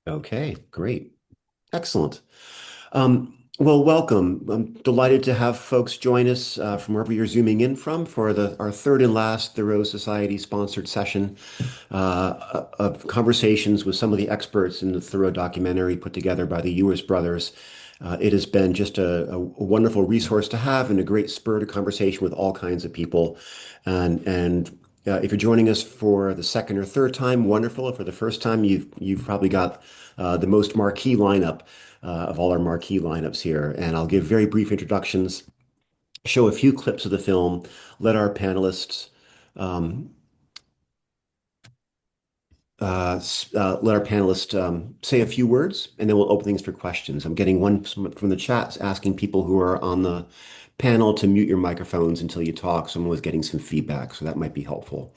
Okay, great. Excellent. Well, welcome. I'm delighted to have folks join us from wherever you're zooming in from for our third and last Thoreau Society sponsored session of conversations with some of the experts in the Thoreau documentary put together by the Ewers brothers. It has been just a wonderful resource to have and a great spur to conversation with all kinds of people. And if you're joining us for the second or third time, wonderful. For the first time, you've probably got the most marquee lineup of all our marquee lineups here. And I'll give very brief introductions, show a few clips of the film, let our panelists um, say a few words, and then we'll open things for questions. I'm getting one from the chat asking people who are on the panel to mute your microphones until you talk. Someone was getting some feedback, so that might be helpful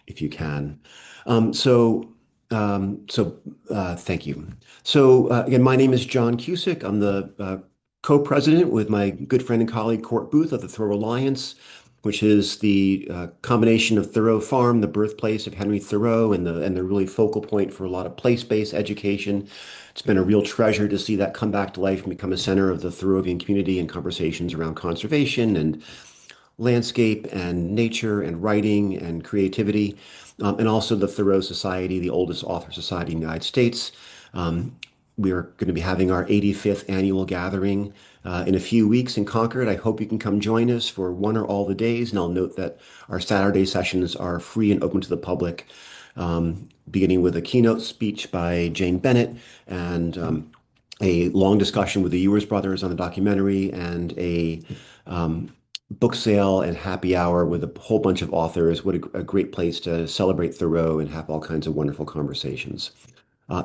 if you can. Um, so, thank you. Again, my name is John Kucich. I'm the co-president with my good friend and colleague Court Booth of the Thoreau Alliance, which is the combination of Thoreau Farm, the birthplace of Henry Thoreau, and the really focal point for a lot of place-based education. It's been a real treasure to see that come back to life and become a center of the Thoreauvian community and conversations around conservation and landscape and nature and writing and creativity, and also the Thoreau Society, the oldest author society in the United States. Um, we are going to be having our 85th annual gathering in a few weeks in Concord. I hope you can come join us for one or all the days. And I'll note that our Saturday sessions are free and open to the public, beginning with a keynote speech by Jane Bennett and a long discussion with the Ewers brothers on the documentary and a book sale and happy hour with a whole bunch of authors. What a great place to celebrate Thoreau and have all kinds of wonderful conversations.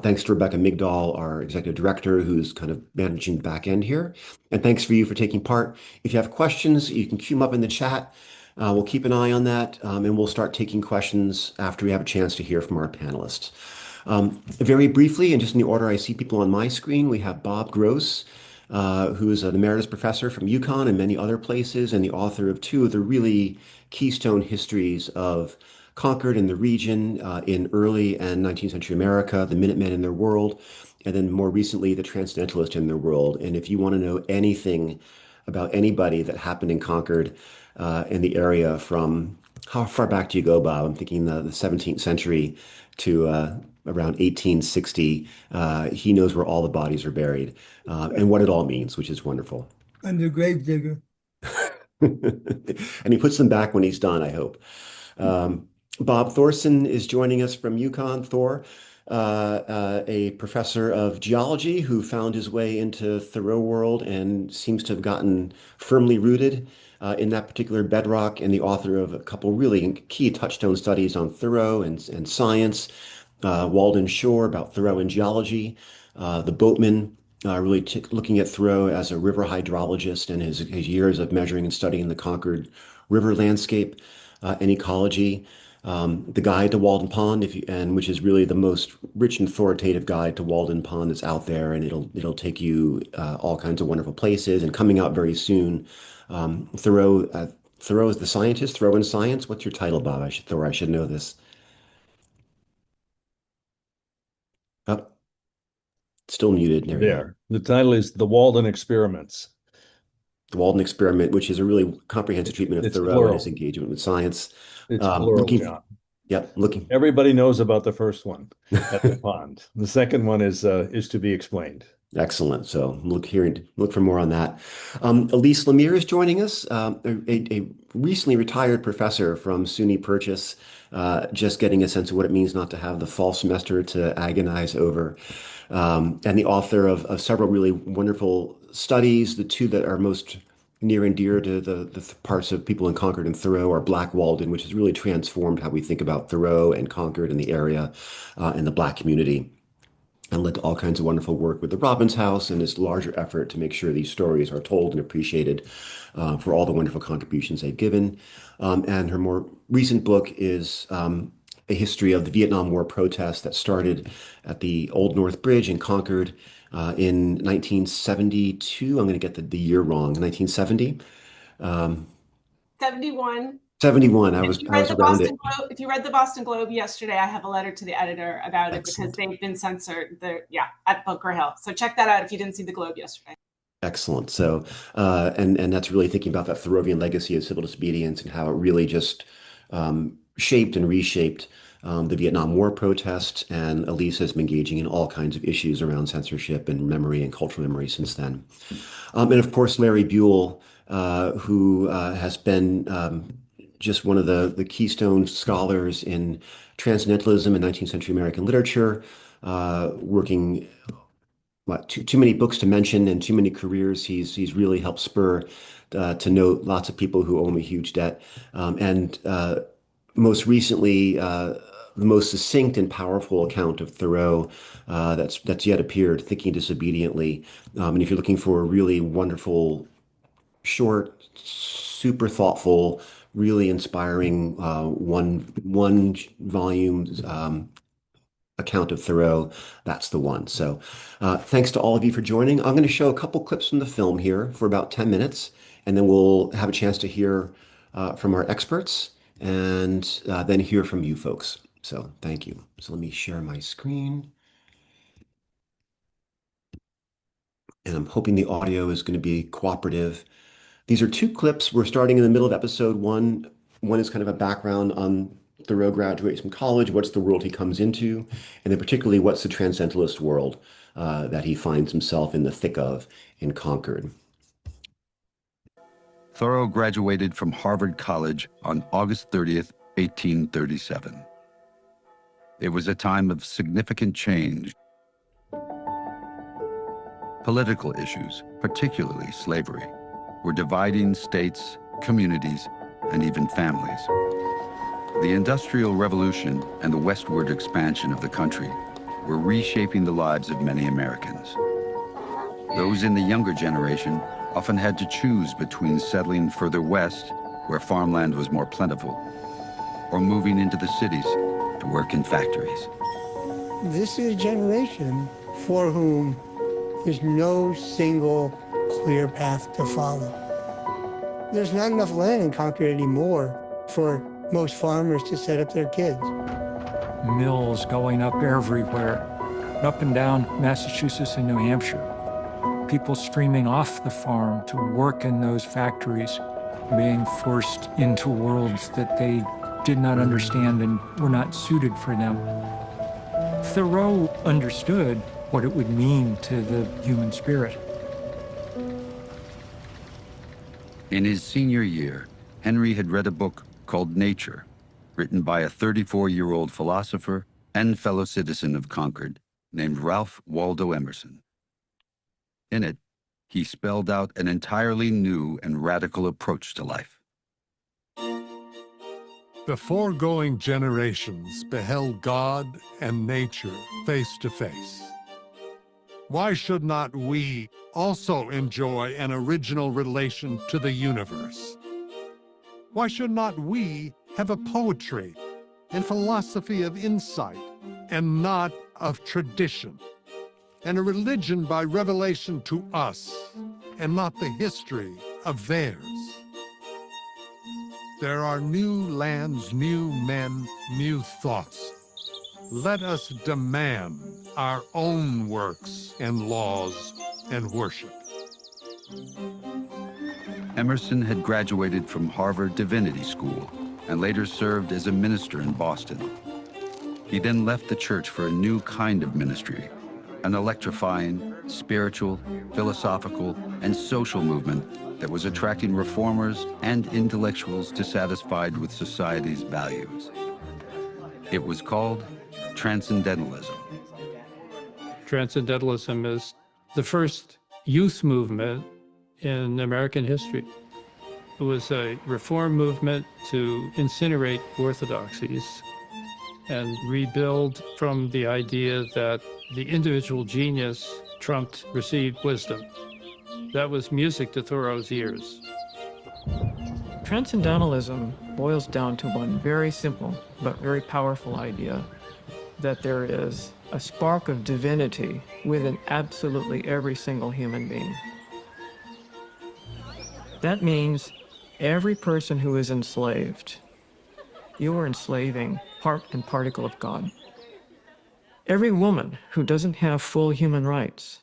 Thanks to Rebecca Migdal, our executive director, who's kind of managing the back end here. And thanks for you for taking part. If you have questions, you can queue them up in the chat. We'll keep an eye on that, and we'll start taking questions after we have a chance to hear from our panelists. Very briefly, and just in the order I see people on my screen, we have Bob Gross, who is an emeritus professor from UConn and many other places, and the author of two of the really keystone histories of Concord and the region in early and 19th century America, the Minutemen in their world, and then more recently, the Transcendentalists in their world. And if you want to know anything about anybody that happened in Concord in the area from how far back do you go, Bob? I'm thinking the 17th century to around 1860. He knows where all the bodies are buried and what it all means, which is wonderful. I'm the grave digger. And he puts them back when he's done, I hope. Um, Bob Thorson is joining us from UConn. Thor, a professor of geology who found his way into Thoreau world and seems to have gotten firmly rooted in that particular bedrock, and the author of a couple really key touchstone studies on Thoreau and science. Walden Shore about Thoreau and geology. The Boatman really looking at Thoreau as a river hydrologist and his years of measuring and studying the Concord River landscape and ecology. The Guide to Walden Pond, which is really the most rich and authoritative guide to Walden Pond that's out there, and it'll take you all kinds of wonderful places. And coming out very soon, Thoreau is the scientist. Thoreau in Science. What's your title, Bob? I should know this. Oh, still muted. There we go. There. The title is The Walden Experiments. The Walden Experiment, which is a really comprehensive treatment of It's Thoreau and plural. his engagement with science. It's plural, Looking, John. yep, looking. Everybody knows about the first one at the pond. The second one is to be explained. Excellent. So look for more on that. Elise Lemire is joining us, a recently retired professor from SUNY Purchase, just getting a sense of what it means not to have the fall semester to agonize over, and the author of several really wonderful studies. The two that are most near and dear to the parts of people in Concord and Thoreau are Black Walden, which has really transformed how we think about Thoreau and Concord and the area and the Black community, and led to all kinds of wonderful work with the Robbins House and this larger effort to make sure these stories are told and appreciated for all the wonderful contributions they've given. And her more recent book is a history of the Vietnam War protests that started at the Old North Bridge in Concord in 1972. I'm going to get the year wrong, 1970. 71. 71. I If was you I read was the around it. Boston Globe, if you read the Boston Globe yesterday, I have a letter to the editor about it because Excellent. they've been censored. At Bunker Hill. So check that out if you didn't see the Globe yesterday. Excellent. So, and that's really thinking about that Thoreauvian legacy of civil disobedience and how it really just shaped and reshaped the Vietnam War protests. And Elise has been engaging in all kinds of issues around censorship and memory and cultural memory since then. And of course, Larry Buell, who has been just one of the keystone scholars in transcendentalism and 19th century American literature, working too many books to mention and too many careers. He's really helped spur to note lots of people who owe me huge debt. And most recently, the most succinct and powerful account of Thoreau that's yet appeared, Thinking Disobediently. And if you're looking for a really wonderful, short, super thoughtful, really inspiring one volume account of Thoreau, that's the one. So thanks to all of you for joining. I'm going to show a couple clips from the film here for about 10 minutes, and then we'll have a chance to hear from our experts and then hear from you folks. So thank you. So let me share my screen. And I'm hoping the audio is going to be cooperative. These are two clips. We're starting in the middle of episode one. One is kind of a background on Thoreau graduates from college, what's the world he comes into, and then particularly what's the transcendentalist world that he finds himself in the thick of in Concord. Thoreau graduated from Harvard College on August 30th, 1837. It was a time of significant change. Political issues, particularly slavery, were dividing states, communities, and even families. The Industrial Revolution and the westward expansion of the country were reshaping the lives of many Americans. Those in the younger generation often had to choose between settling further west, where farmland was more plentiful, or moving into the cities to work in factories. This is a generation for whom there's no single clear path to follow. There's not enough land in Concord anymore for most farmers to set up their kids. Mills going up everywhere, up and down Massachusetts and New Hampshire. People streaming off the farm to work in those factories, being forced into worlds that they did not understand and were not suited for them. Thoreau understood what it would mean to the human spirit. In his senior year, Henry had read a book called Nature, written by a 34-year-old philosopher and fellow citizen of Concord named Ralph Waldo Emerson. In it, he spelled out an entirely new and radical approach to life. The foregoing generations beheld God and nature face to face. Why should not we also enjoy an original relation to the universe? Why should not we have a poetry and philosophy of insight and not of tradition, and a religion by revelation to us and not the history of theirs? There are new lands, new men, new thoughts. Let us demand our own works and laws and worship. Emerson had graduated from Harvard Divinity School and later served as a minister in Boston. He then left the church for a new kind of ministry, an electrifying, spiritual, philosophical, and social movement that was attracting reformers and intellectuals dissatisfied with society's values. It was called Transcendentalism. Transcendentalism is the first youth movement in American history. It was a reform movement to incinerate orthodoxies and rebuild from the idea that the individual genius trumped received wisdom. That was music to Thoreau's ears. Transcendentalism boils down to one very simple but very powerful idea, that there is a spark of divinity within absolutely every single human being. That means Every person who is enslaved, you are enslaving part and particle of God. Every woman who doesn't have full human rights,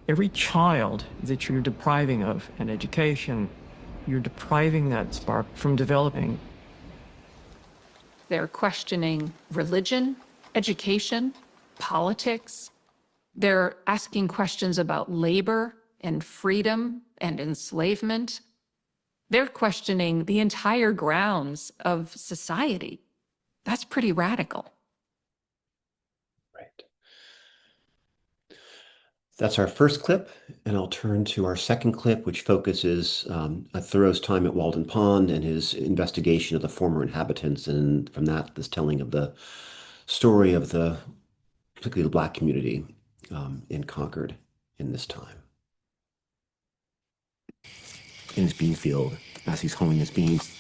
every child that you're depriving of an education, you're depriving that spark from developing. They're questioning religion, education, politics. They're asking questions about labor and freedom and enslavement. They're questioning the entire grounds of society. That's pretty radical. Right. That's our first clip, and I'll turn to our second clip, which focuses on Thoreau's time at Walden Pond and his investigation of the former inhabitants, and from that, this telling of the story of particularly the Black community in Concord in this time. In his bean field, as he's hoeing his beans,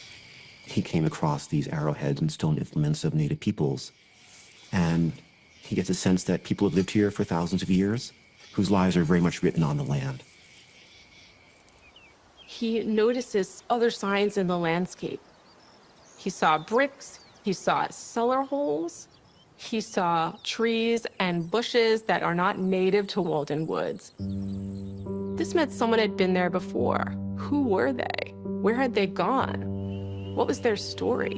he came across these arrowheads and stone implements of Native peoples. And he gets a sense that people have lived here for thousands of years, whose lives are very much written on the land. He notices other signs in the landscape. He saw bricks, he saw cellar holes, he saw trees and bushes that are not native to Walden Woods. This meant someone had been there before. Who were they? Where had they gone? What was their story?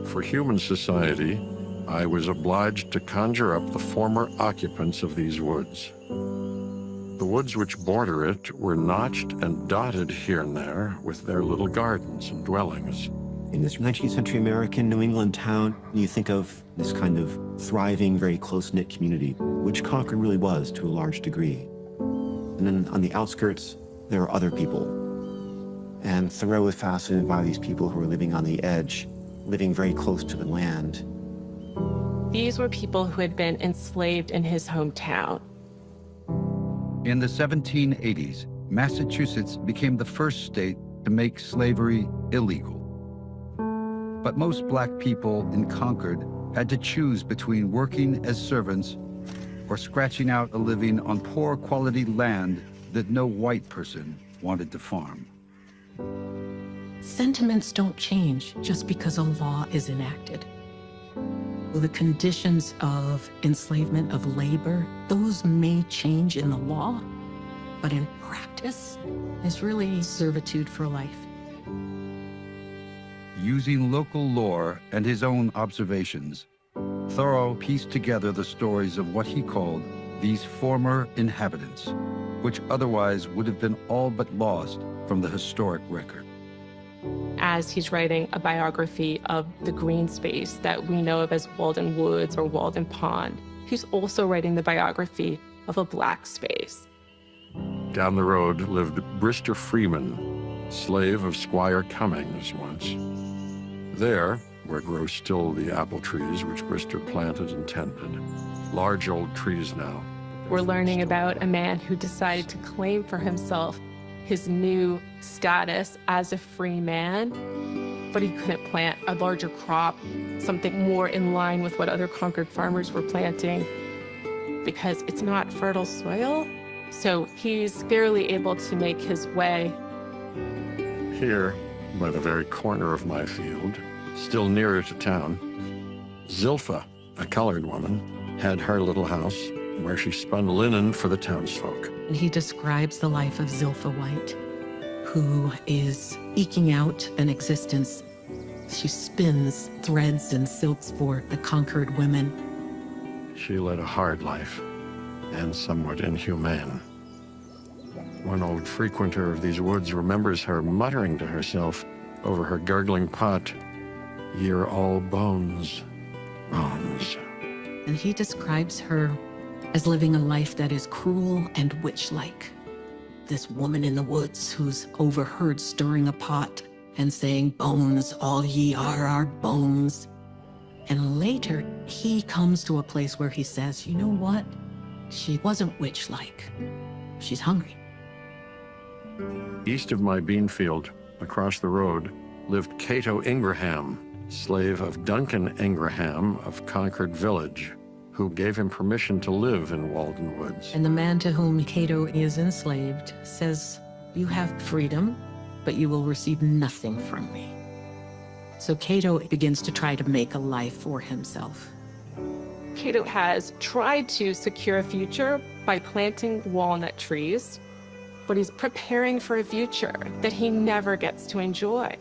For human society, I was obliged to conjure up the former occupants of these woods. The woods which border it were notched and dotted here and there with their little gardens and dwellings. In this 19th century American New England town, you think of this kind of thriving, very close-knit community, which Concord really was to a large degree. And then on the outskirts, there are other people. And Thoreau was fascinated by these people who were living on the edge, living very close to the land. These were people who had been enslaved in his hometown. In the 1780s, Massachusetts became the first state to make slavery illegal. But most Black people in Concord had to choose between working as servants or scratching out a living on poor quality land that no white person wanted to farm. Sentiments don't change just because a law is enacted. The conditions of enslavement of labor, those may change in the law, but in practice, it's really servitude for life. Using local lore and his own observations, Thoreau pieced together the stories of what he called these former inhabitants, which otherwise would have been all but lost from the historic record. As he's writing a biography of the green space that we know of as Walden Woods or Walden Pond, he's also writing the biography of a Black space. Down the road lived Brister Freeman, slave of Squire Cummings once. There, where grow still the apple trees which Brister planted and tended, large old trees now. We're learning about a man who decided to claim for himself his new status as a free man, but he couldn't plant a larger crop, something more in line with what other Concord farmers were planting, because it's not fertile soil. So he's barely able to make his way. Here, by the very corner of my field, still nearer to town, Zilpha, a colored woman, had her little house where she spun linen for the townsfolk. And he describes the life of Zilpha White, who is eking out an existence. She spins threads and silks for the Concord women. She led a hard life and somewhat inhumane. One old frequenter of these woods remembers her muttering to herself over her gurgling pot, "Ye're all bones, bones." And he describes her as living a life that is cruel and witch-like. This woman in the woods who's overheard stirring a pot and saying, "Bones, all ye are bones." And later, he comes to a place where he says, you know what? She wasn't witch-like. She's hungry. East of my bean field, across the road, lived Cato Ingraham, slave of Duncan Ingraham of Concord Village, who gave him permission to live in Walden Woods. And the man to whom Cato is enslaved says, you have freedom, but you will receive nothing from me. So Cato begins to try to make a life for himself. Cato has tried to secure a future by planting walnut trees, but he's preparing for a future that he never gets to enjoy.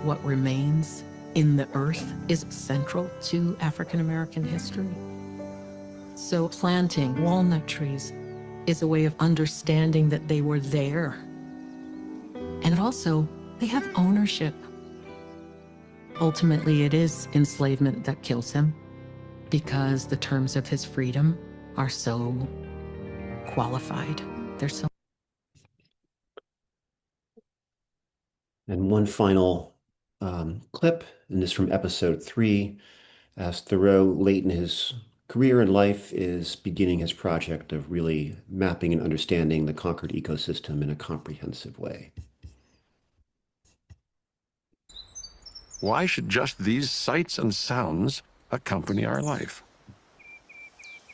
What remains in the earth is central to African American history. So planting walnut trees is a way of understanding that they were there. And also, they have ownership. Ultimately, it is enslavement that kills him because the terms of his freedom are so qualified. They're so. And one final clip, and this from episode 3, as Thoreau, late in his career and life, is beginning his project of really mapping and understanding the conquered ecosystem in a comprehensive way. Why should just these sights and sounds accompany our life?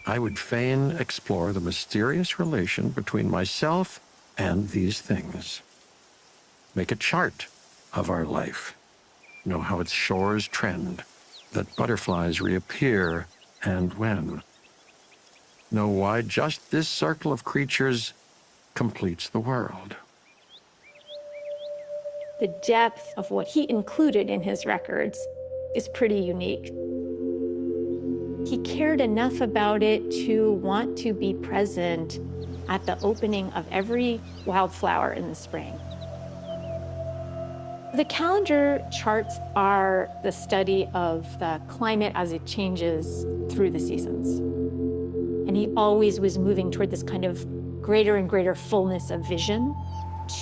I would fain explore the mysterious relation between myself and these things. Make a chart of our life. Know how its shores trend, that butterflies reappear and when. Know why just this circle of creatures completes the world. The depth of what he included in his records is pretty unique. He cared enough about it to want to be present at the opening of every wildflower in the spring. The calendar charts are the study of the climate as it changes through the seasons. And he always was moving toward this kind of greater and greater fullness of vision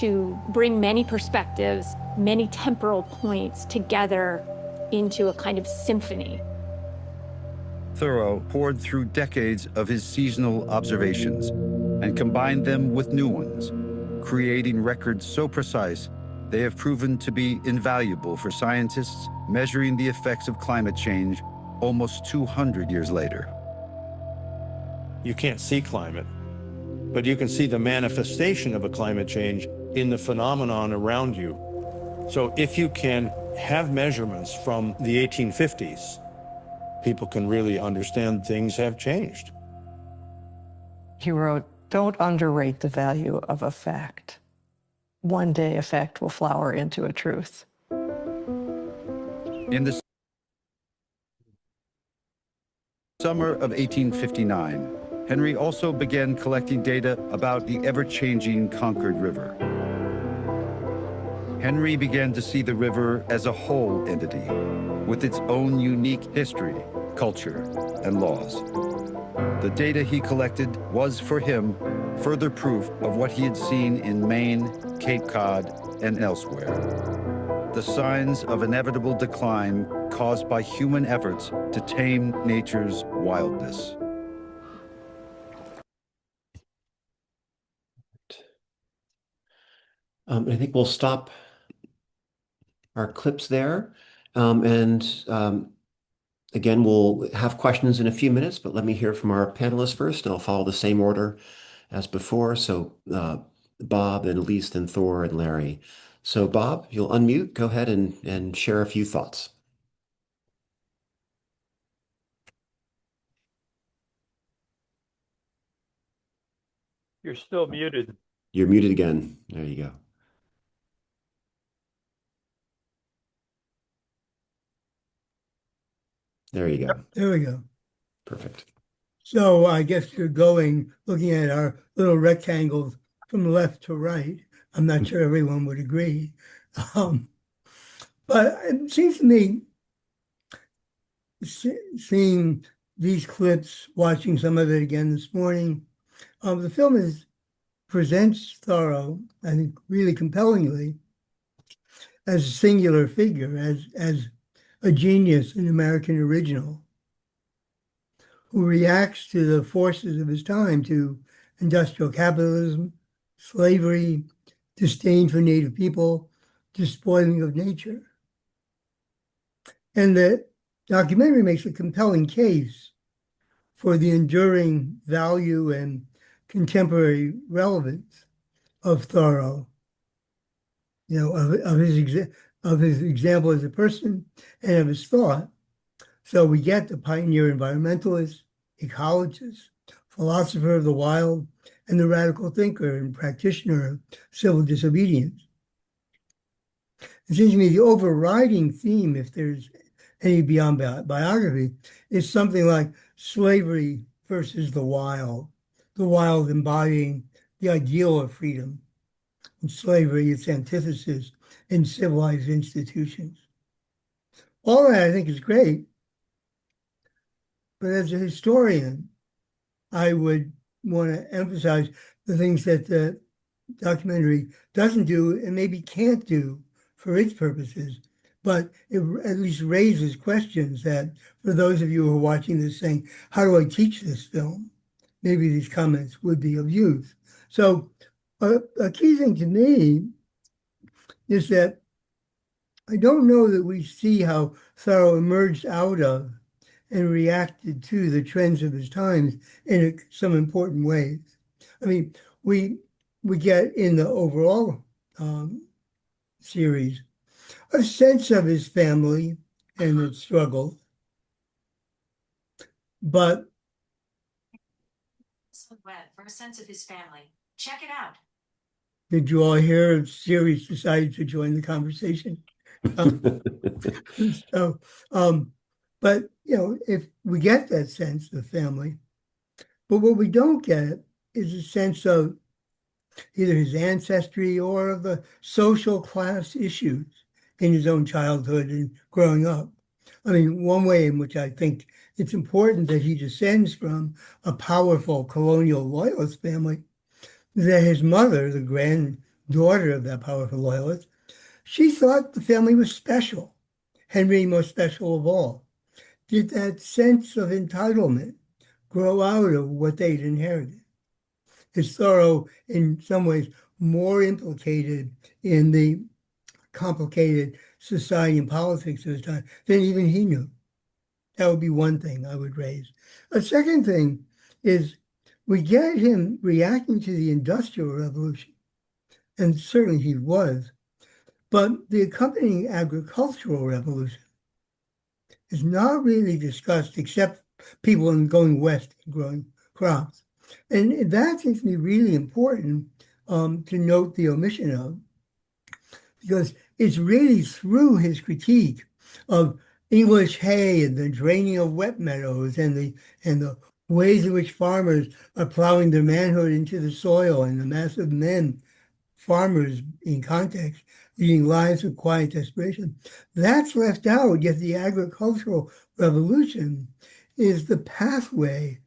to bring many perspectives, many temporal points together into a kind of symphony. Thoreau poured through decades of his seasonal observations and combined them with new ones, creating records so precise they have proven to be invaluable for scientists measuring the effects of climate change almost 200 years later. You can't see climate, but you can see the manifestation of a climate change in the phenomenon around you. So if you can have measurements from the 1850s, people can really understand things have changed. He wrote, "Don't underrate the value of a fact. One day a fact will flower into a truth." In the summer of 1859, Henry also began collecting data about the ever-changing Concord River. Henry began to see the river as a whole entity, with its own unique history, culture, and laws. The data he collected was, for him, further proof of what he had seen in Maine, Cape Cod, and elsewhere. The signs of inevitable decline caused by human efforts to tame nature's wildness. I think we'll stop our clips there. Again, we'll have questions in a few minutes, but let me hear from our panelists first, and I'll follow the same order as before. So Bob and Elise, then Thor and Larry. So Bob, you'll unmute. Go ahead and share a few thoughts. You're still muted. You're muted again. There you go. There you go. There we go. Perfect. So I guess you're looking at our little rectangles from left to right. I'm not sure everyone would agree. But it seems to me, seeing these clips, watching some of it again this morning, the film presents Thoreau, I think, really compellingly as a singular figure, as a genius, an American original, who reacts to the forces of his time, to industrial capitalism, slavery, disdain for Native people, despoiling of nature. And the documentary makes a compelling case for the enduring value and contemporary relevance of Thoreau. of his example as a person and of his thought. So we get the pioneer environmentalist, ecologist, philosopher of the wild, and the radical thinker and practitioner of civil disobedience. It seems to me the overriding theme, if there's any beyond biography, is something like slavery versus the wild embodying the ideal of freedom, and slavery its antithesis in civilized institutions. All that I think is great, but as a historian, I would want to emphasize the things that the documentary doesn't do and maybe can't do for its purposes, but it at least raises questions that for those of you who are watching this saying, how do I teach this film? Maybe these comments would be of use. So a key thing to me is that I don't know that we see how Thoreau emerged out of and reacted to the trends of his times in some important ways. I mean, we get in the overall series a sense of his family and its struggle, but for a sense of his family. Check it out. Did you all hear Sirius decided to join the conversation? But if we get that sense of family, but what we don't get is a sense of either his ancestry or of the social class issues in his own childhood and growing up. I mean, one way in which I think it's important that he descends from a powerful colonial loyalist family is that his mother, the granddaughter of that powerful loyalist, she thought the family was special, Henry most special of all. Did that sense of entitlement grow out of what they'd inherited? Is Thoreau, in some ways, more implicated in the complicated society and politics of his time than even he knew? That would be one thing I would raise. A second thing is we get him reacting to the Industrial Revolution, and certainly he was, but the accompanying agricultural revolution is not really discussed except people going west and growing crops. And that seems to be really important to note the omission of, because it's really through his critique of English hay and the draining of wet meadows and the ways in which farmers are plowing their manhood into the soil and the massive men, farmers in context, leading lives of quiet desperation. That's left out, yet the agricultural revolution is the pathway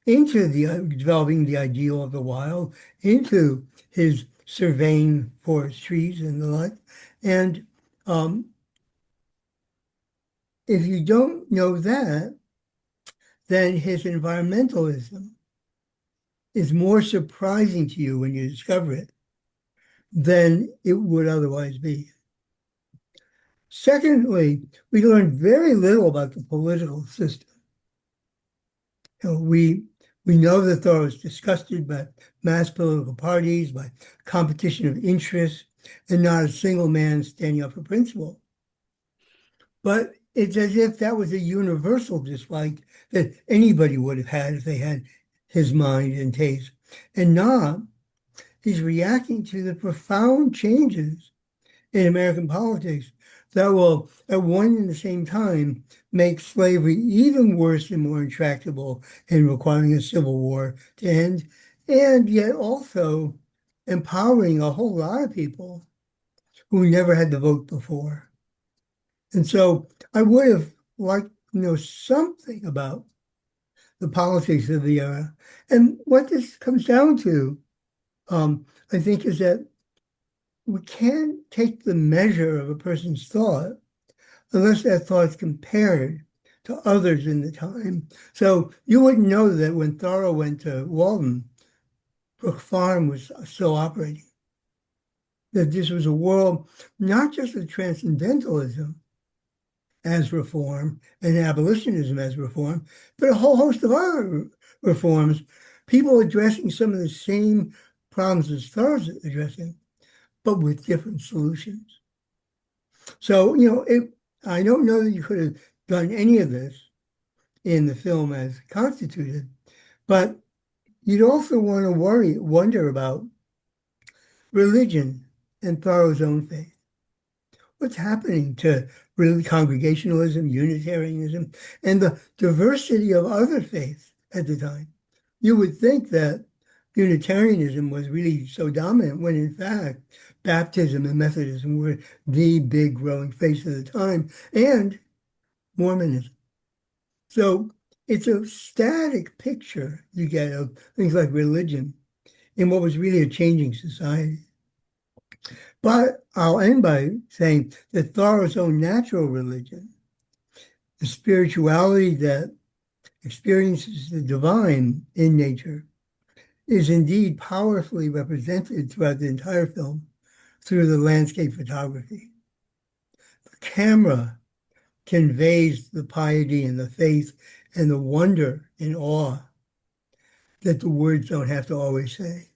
into developing the ideal of the wild, into his surveying forest trees and the like. And if you don't know that, then his environmentalism is more surprising to you when you discover it than it would otherwise be. Secondly, we learn very little about the political system. We know that Thoreau is disgusted by mass political parties, by competition of interests, and not a single man standing up for principle. But it's as if that was a universal dislike that anybody would have had if they had his mind and taste. And not, he's reacting to the profound changes in American politics that will, at one and the same time, make slavery even worse and more intractable and requiring a civil war to end, and yet also empowering a whole lot of people who never had to vote before. And so I would have liked to know something about the politics of the era. And what this comes down to, I think, is that we can't take the measure of a person's thought unless that thought is compared to others in the time. So you wouldn't know that when Thoreau went to Walden, Brook Farm was still operating. That this was a world not just of transcendentalism as reform and abolitionism as reform, but a whole host of other reforms, people addressing some of the same problems as Thoreau's addressing, but with different solutions. So, I don't know that you could have done any of this in the film as constituted, but you'd also want to wonder about religion and Thoreau's own faith. What's happening to really Congregationalism, Unitarianism, and the diversity of other faiths at the time? You would think that Unitarianism was really so dominant when in fact Baptism and Methodism were the big growing faiths of the time, and Mormonism. So it's a static picture you get of things like religion in what was really a changing society. But I'll end by saying that Thoreau's own natural religion, the spirituality that experiences the divine in nature, is indeed powerfully represented throughout the entire film through the landscape photography. The camera conveys the piety and the faith and the wonder and awe that the words don't have to always say.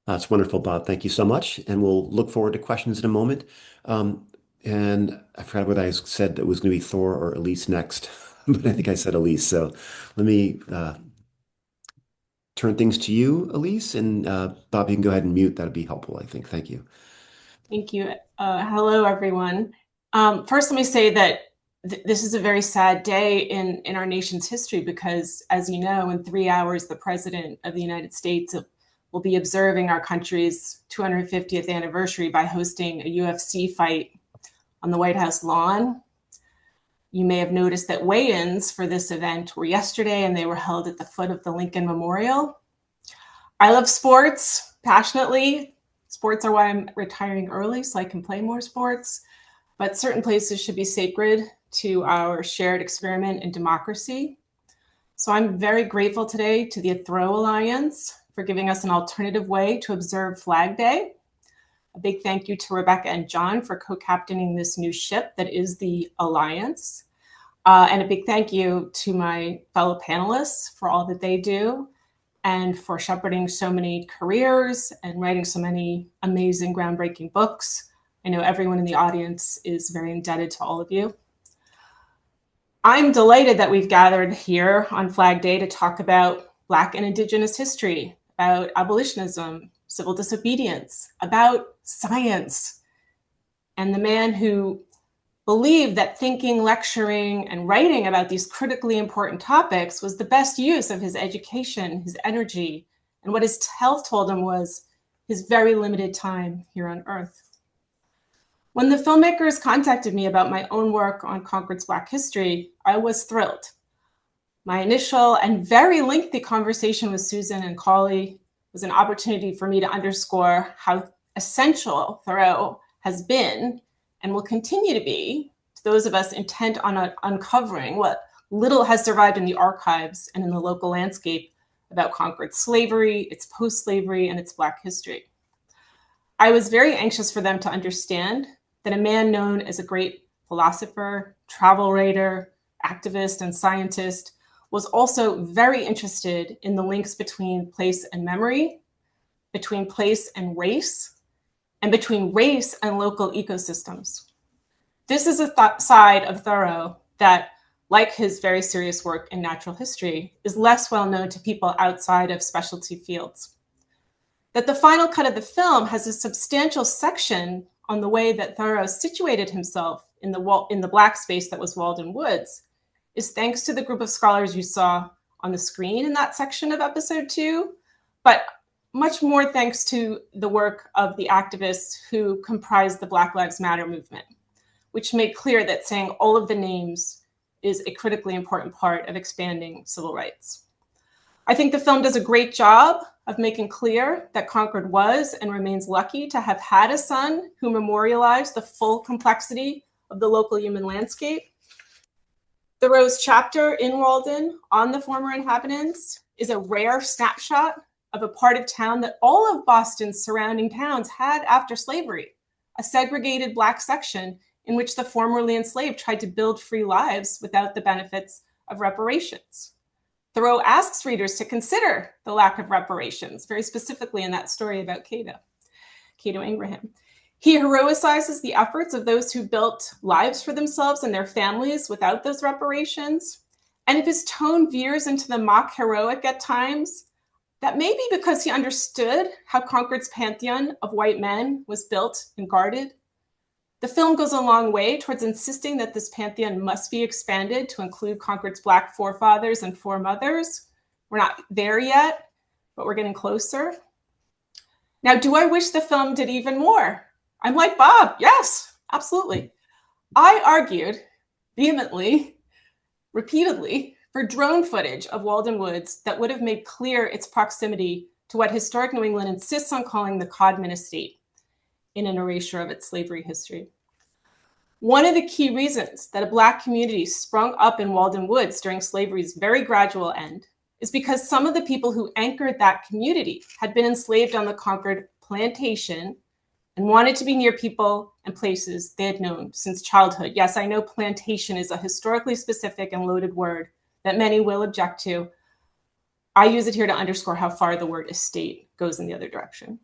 That's wonderful, Bob. Thank you so much. And we'll look forward to questions in a moment. And I forgot what I said that was going to be Thor or Elise next, but I think I said Elise. So let me turn things to you, Elise. And Bob, you can go ahead and mute. That'd be helpful, I think. Thank you. Thank you. Hello, everyone. First, let me say that this is a very sad day in our nation's history because, as you know, in 3 hours, the President of the United States will be observing our country's 250th anniversary by hosting a UFC fight on the White House lawn. You may have noticed that weigh-ins for this event were yesterday, and they were held at the foot of the Lincoln Memorial. I love sports passionately. Sports are why I'm retiring early, so I can play more sports. But certain places should be sacred to our shared experiment in democracy. So I'm very grateful today to the Thoreau Alliance for giving us an alternative way to observe Flag Day. A big thank you to Rebecca and John for co-captaining this new ship that is the Alliance. And a big thank you to my fellow panelists for all that they do and for shepherding so many careers and writing so many amazing, groundbreaking books. I know everyone in the audience is very indebted to all of you. I'm delighted that we've gathered here on Flag Day to talk about Black and Indigenous history, about abolitionism, civil disobedience, about science, and the man who believed that thinking, lecturing, and writing about these critically important topics was the best use of his education, his energy, and what his health told him was his very limited time here on Earth. When the filmmakers contacted me about my own work on Concord's Black history, I was thrilled. My initial and very lengthy conversation with Susan and Colley was an opportunity for me to underscore how essential Thoreau has been and will continue to be to those of us intent on uncovering what little has survived in the archives and in the local landscape about Concord slavery, its post-slavery, and its Black history. I was very anxious for them to understand that a man known as a great philosopher, travel writer, activist, and scientist was also very interested in the links between place and memory, between place and race, and between race and local ecosystems. This is a side of Thoreau that, like his very serious work in natural history, is less well known to people outside of specialty fields. That the final cut of the film has a substantial section on the way that Thoreau situated himself in the Black space that was Walden Woods is thanks to the group of scholars you saw on the screen in that section of episode 2, but much more thanks to the work of the activists who comprised the Black Lives Matter movement, which made clear that saying all of the names is a critically important part of expanding civil rights. I think the film does a great job of making clear that Concord was and remains lucky to have had a son who memorialized the full complexity of the local human landscape. Thoreau's chapter in Walden on the former inhabitants is a rare snapshot of a part of town that all of Boston's surrounding towns had after slavery, a segregated Black section in which the formerly enslaved tried to build free lives without the benefits of reparations. Thoreau asks readers to consider the lack of reparations, very specifically in that story about Cato Ingraham. He heroicizes the efforts of those who built lives for themselves and their families without those reparations. And if his tone veers into the mock heroic at times, that may be because he understood how Concord's pantheon of white men was built and guarded. The film goes a long way towards insisting that this pantheon must be expanded to include Concord's Black forefathers and foremothers. We're not there yet, but we're getting closer. Now, do I wish the film did even more? I'm like Bob, yes, absolutely. I argued vehemently, repeatedly, for drone footage of Walden Woods that would have made clear its proximity to what historic New England insists on calling the Codman estate in an erasure of its slavery history. One of the key reasons that a Black community sprung up in Walden Woods during slavery's very gradual end is because some of the people who anchored that community had been enslaved on the Concord plantation and wanted to be near people and places they had known since childhood. Yes, I know plantation is a historically specific and loaded word that many will object to. I use it here to underscore how far the word estate goes in the other direction.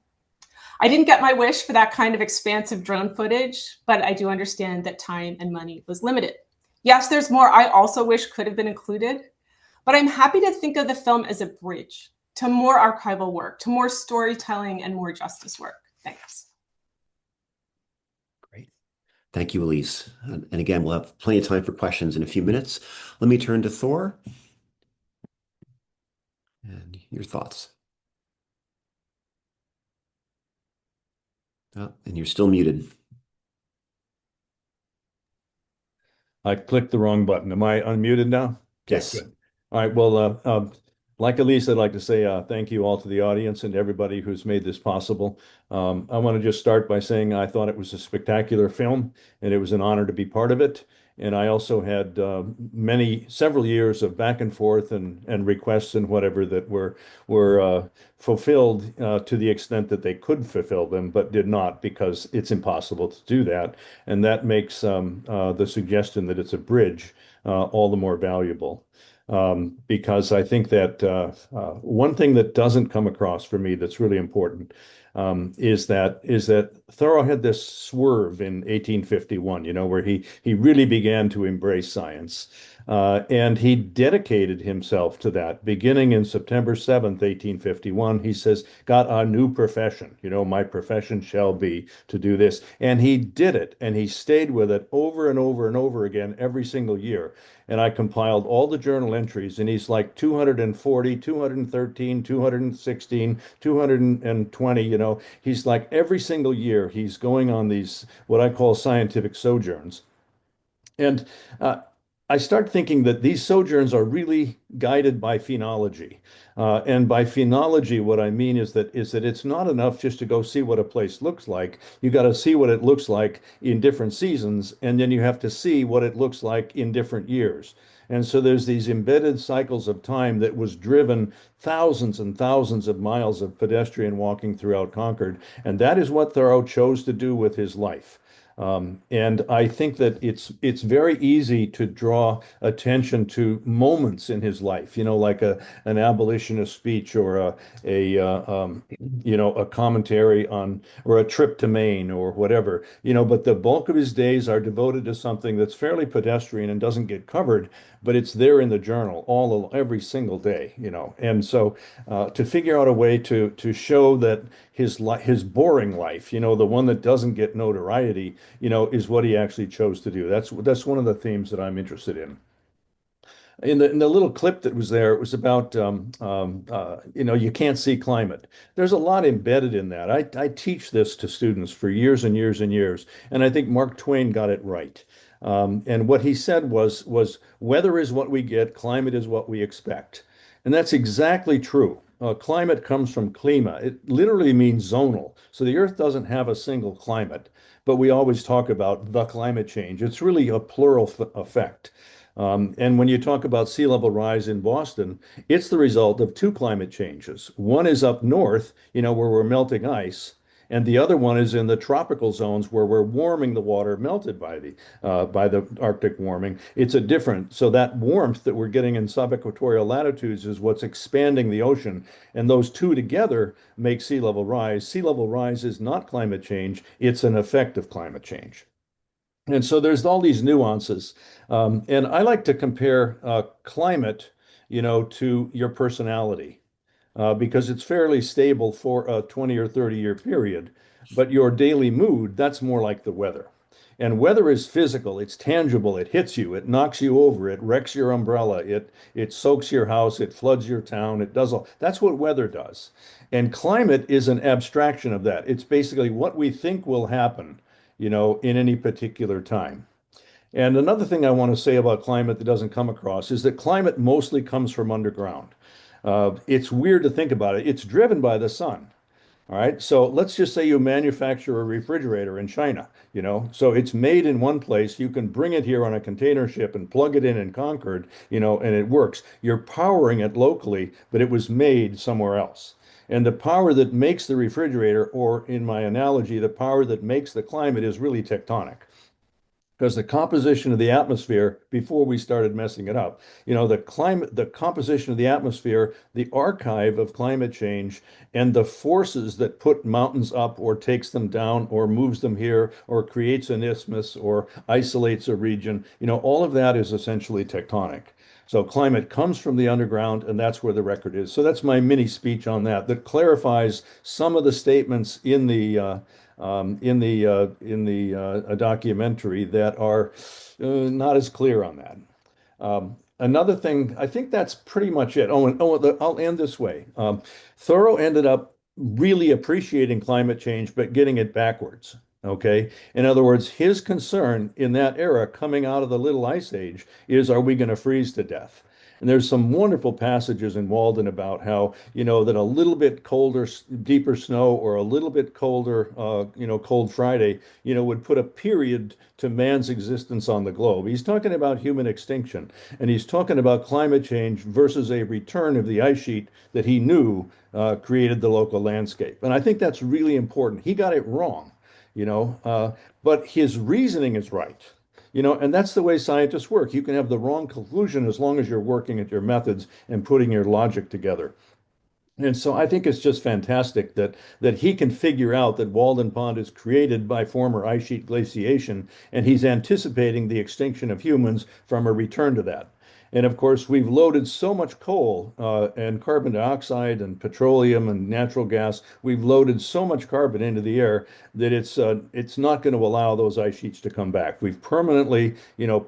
I didn't get my wish for that kind of expansive drone footage, but I do understand that time and money was limited. Yes, there's more I also wish could have been included, but I'm happy to think of the film as a bridge to more archival work, to more storytelling and more justice work. Thanks. Great. Thank you, Elise. And again, we'll have plenty of time for questions in a few minutes. Let me turn to Thor. And your thoughts. Oh, and you're still muted. I clicked the wrong button. Am I unmuted now? Yes. Good. All right. Well, like Elise, I'd like to say thank you all to the audience and everybody who's made this possible. I want to just start by saying I thought it was a spectacular film, and it was an honor to be part of it. And I also had several years of back and forth and requests and whatever that were fulfilled to the extent that they could fulfill them, but did not, because it's impossible to do that. And that makes the suggestion that it's a bridge all the more valuable. Because I think that one thing that doesn't come across for me that's really important is that Thoreau had this swerve in 1851, where he really began to embrace science. And he dedicated himself to that. Beginning in September 7th, 1851, he says, got a new profession. My profession shall be to do this. And he did it, and he stayed with it over and over and over again every single year. And I compiled all the journal entries, and he's like 240, 213, 216, 220, he's like every single year he's going on these, what I call scientific sojourns. And I start thinking that these sojourns are really guided by phenology. And by phenology, what I mean is that it's not enough just to go see what a place looks like. You got to see what it looks like in different seasons, and then you have to see what it looks like in different years. And so there's these embedded cycles of time that was driven thousands and thousands of miles of pedestrian walking throughout Concord. And that is what Thoreau chose to do with his life. And I think that it's very easy to draw attention to moments in his life, like an abolitionist speech or a commentary on, or a trip to Maine or whatever, but the bulk of his days are devoted to something that's fairly pedestrian and doesn't get covered, but it's there in the journal every single day, And so to figure out a way to show that his boring life, the one that doesn't get notoriety, is what he actually chose to do. That's one of the themes that I'm interested in. In the little clip that was there, it was about, you can't see climate. There's a lot embedded in that. I teach this to students for years and years and years, and I think Mark Twain got it right. And what he said was weather is what we get, climate is what we expect. And that's exactly true. Climate comes from klima. It literally means zonal. So the Earth doesn't have a single climate, but we always talk about the climate change. It's really a plural effect. And when you talk about sea level rise in Boston, it's the result of two climate changes. One is up north, where we're melting ice, and the other one is in the tropical zones where we're warming the water melted by the Arctic warming. It's a different, so that warmth that we're getting in subequatorial latitudes is what's expanding the ocean, and those two together make sea level rise. Sea level rise is not climate change, it's an effect of climate change. And so there's all these nuances. And I like to compare climate, to your personality, because it's fairly stable for a 20 or 30-year period. But your daily mood, that's more like the weather. And weather is physical, it's tangible, it hits you, it knocks you over, it wrecks your umbrella, it soaks your house, it floods your town, it does all. That's what weather does. And climate is an abstraction of that. It's basically what we think will happen, in any particular time. And another thing I want to say about climate that doesn't come across is that climate mostly comes from underground. It's weird to think about it. It's driven by the sun. All right. So let's just say you manufacture a refrigerator in China, so it's made in one place. You can bring it here on a container ship and plug it in Concord, and it works. You're powering it locally, but it was made somewhere else. And the power that makes the refrigerator, or in my analogy, the power that makes the climate is really tectonic. Because the composition of the atmosphere, before we started messing it up, the composition of the atmosphere, the archive of climate change, and the forces that put mountains up or takes them down or moves them here or creates an isthmus or isolates a region, all of that is essentially tectonic. So climate comes from the underground, and that's where the record is. So that's my mini speech on that. That clarifies some of the statements in the documentary that are not as clear on that. Another thing, I think that's pretty much it. I'll end this way. Thoreau ended up really appreciating climate change, but getting it backwards. Okay. In other words, his concern in that era coming out of the Little Ice Age is, are we going to freeze to death? And there's some wonderful passages in Walden about how, that a little bit colder, deeper snow or a little bit colder, cold Friday, would put a period to man's existence on the globe. He's talking about human extinction, and he's talking about climate change versus a return of the ice sheet that he knew created the local landscape. And I think that's really important. He got it wrong, but his reasoning is right. And that's the way scientists work. You can have the wrong conclusion as long as you're working at your methods and putting your logic together. And so I think it's just fantastic that he can figure out that Walden Pond is created by former ice sheet glaciation, and he's anticipating the extinction of humans from a return to that. And of course, we've loaded so much coal and carbon dioxide and petroleum and natural gas. We've loaded so much carbon into the air that it's not going to allow those ice sheets to come back. We've permanently,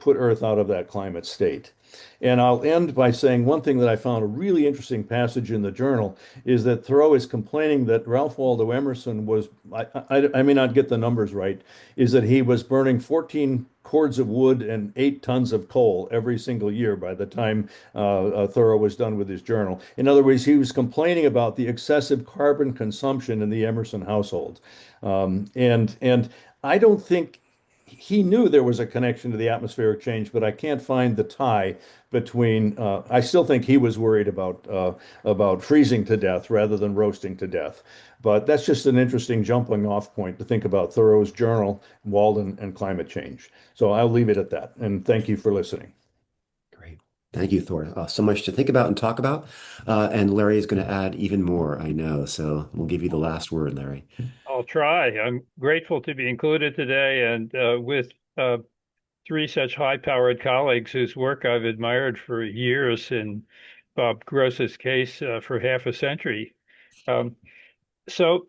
put Earth out of that climate state. And I'll end by saying one thing that I found a really interesting passage in the journal is that Thoreau is complaining that Ralph Waldo Emerson was, I may not get the numbers right, is that he was burning 14 cords of wood and 8 tons of coal every single year by the time Thoreau was done with his journal. In other words, he was complaining about the excessive carbon consumption in the Emerson household. And I don't think he knew there was a connection to the atmospheric change, but I can't find the tie between. I still think he was worried about freezing to death rather than roasting to death. But that's just an interesting jumping off point to think about Thoreau's journal, Walden, and climate change. So I'll leave it at that. And thank you for listening. Great. Thank you, Thor. So much to think about and talk about. And Larry is going to add even more, I know. So we'll give you the last word, Larry. I'll try. I'm grateful to be included today, and with 3 such high-powered colleagues whose work I've admired for years, in Bob Gross's case for half a century. So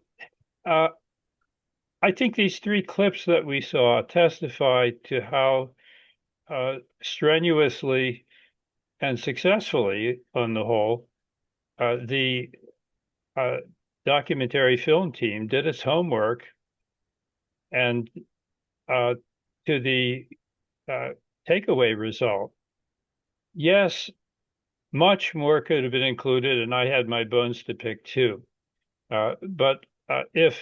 I think these 3 clips that we saw testify to how strenuously and successfully, on the whole, the documentary film team did its homework, and to the takeaway result. Yes, much more could have been included, and I had my bones to pick too. But if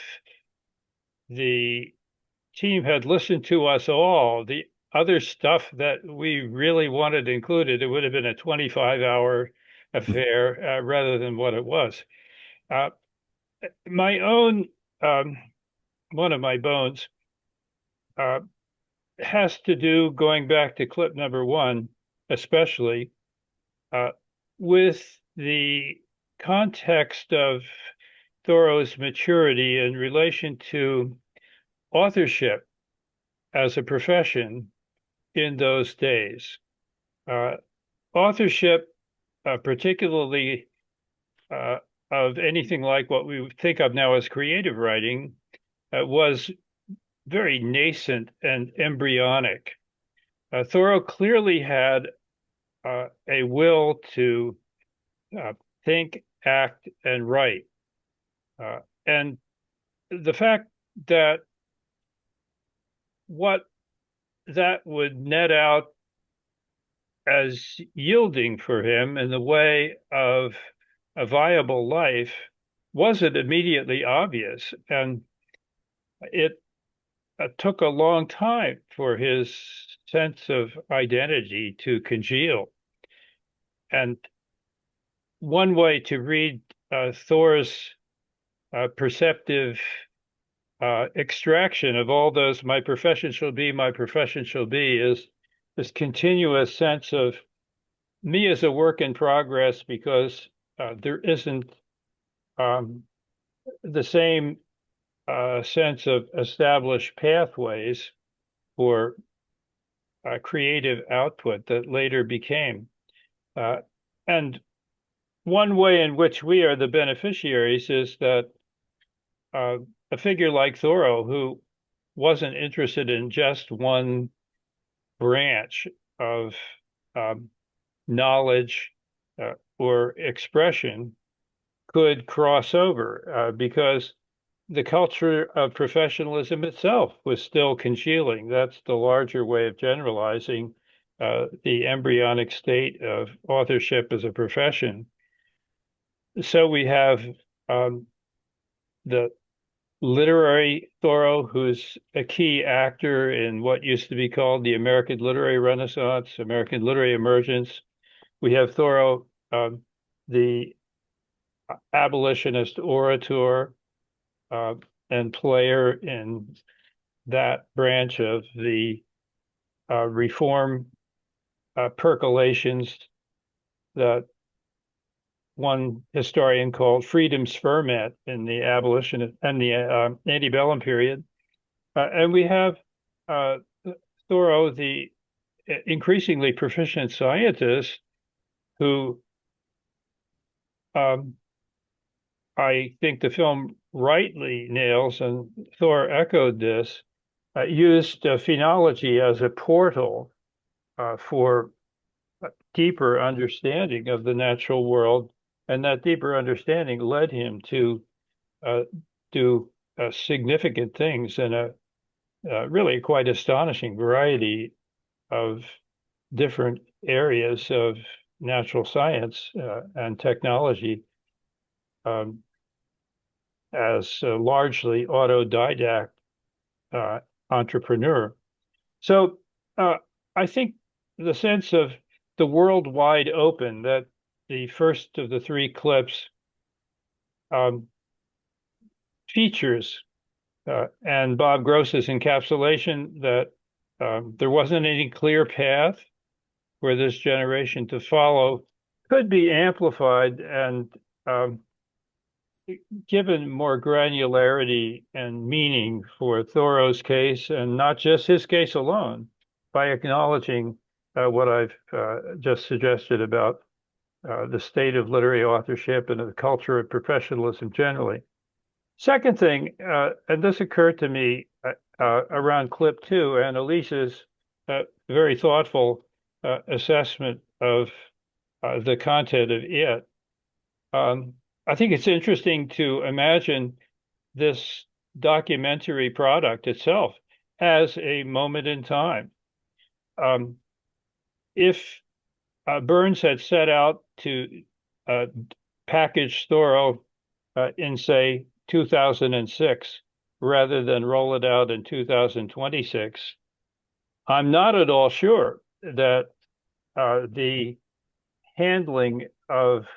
the team had listened to us all, the other stuff that we really wanted included, it would have been a 25-hour affair rather than what it was. My own one of my bones has to do, going back to clip number one, especially with the context of Thoreau's maturity in relation to authorship as a profession in those days. Authorship, particularly of anything like what we think of now as creative writing, was very nascent and embryonic. Thoreau clearly had a will to think, act, and write. And the fact that what that would net out as yielding for him in the way of a viable life wasn't immediately obvious. And it took a long time for his sense of identity to congeal. And one way to read Thor's perceptive extraction of all those "my profession shall be, my profession shall be" is this continuous sense of me as a work in progress, because there isn't the same sense of established pathways for creative output that later became. And one way in which we are the beneficiaries is that a figure like Thoreau, who wasn't interested in just one branch of knowledge or expression, could cross over because the culture of professionalism itself was still congealing. That's the larger way of generalizing the embryonic state of authorship as a profession. So we have the literary Thoreau, who's a key actor in what used to be called the American Literary Renaissance, American Literary Emergence. We have Thoreau, the abolitionist orator and player in that branch of the reform percolations that one historian called freedom's ferment in the abolition and the antebellum period. And we have Thoreau, the increasingly proficient scientist, who I think the film rightly nails, and Thor echoed this, used phenology as a portal for deeper understanding of the natural world. And that deeper understanding led him to do significant things in a really quite astonishing variety of different areas of natural science and technology, as a largely autodidact entrepreneur. So I think the sense of the world wide open that the first of the three clips features, and Bob Gross's encapsulation that there wasn't any clear path for this generation to follow, could be amplified and given more granularity and meaning for Thoreau's case, and not just his case alone, by acknowledging what I've just suggested about the state of literary authorship and the culture of professionalism generally. Second thing, and this occurred to me around clip 2, and Elise's very thoughtful assessment of the content of it. I think it's interesting to imagine this documentary product itself as a moment in time. If Burns had set out to package Thoreau in, say, 2006, rather than roll it out in 2026, I'm not at all sure that the handling of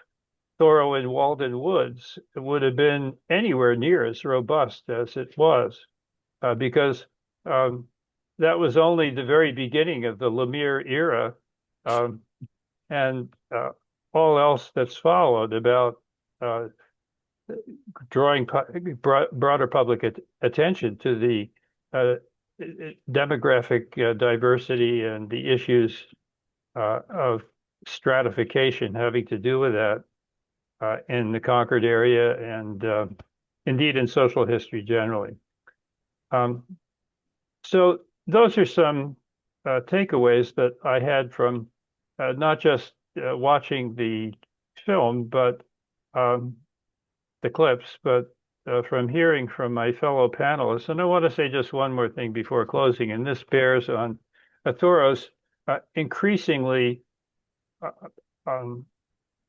Thoreau in Walden Woods would have been anywhere near as robust as it was. because that was only the very beginning of the Lemire era, and all else that's followed about drawing broader public attention to the demographic diversity and the issues of stratification having to do with that in the Concord area and indeed in social history generally. So those are some takeaways that I had from not just watching the film, but the clips, but from hearing from my fellow panelists. And I want to say just one more thing before closing, and this bears on Thoreau's increasingly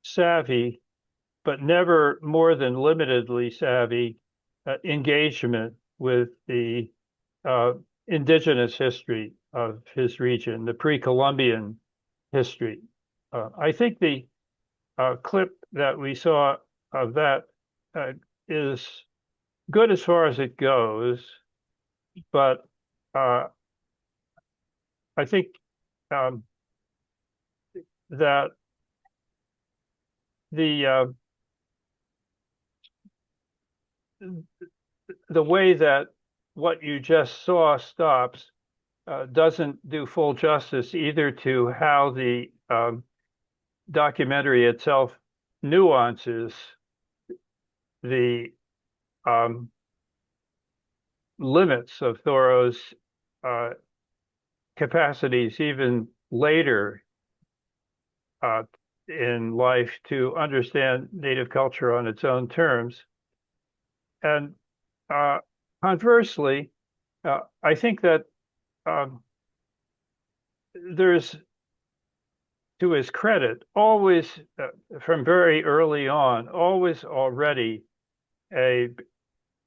savvy, but never more than limitedly savvy engagement with the indigenous history of his region, the pre-Columbian history. I think the clip that we saw of that is good as far as it goes, but I think that the way that what you just saw stops doesn't do full justice either to how the documentary itself nuances the limits of Thoreau's capacities even later in life to understand Native culture on its own terms. And conversely, I think that there's, to his credit, always, from very early on, always already a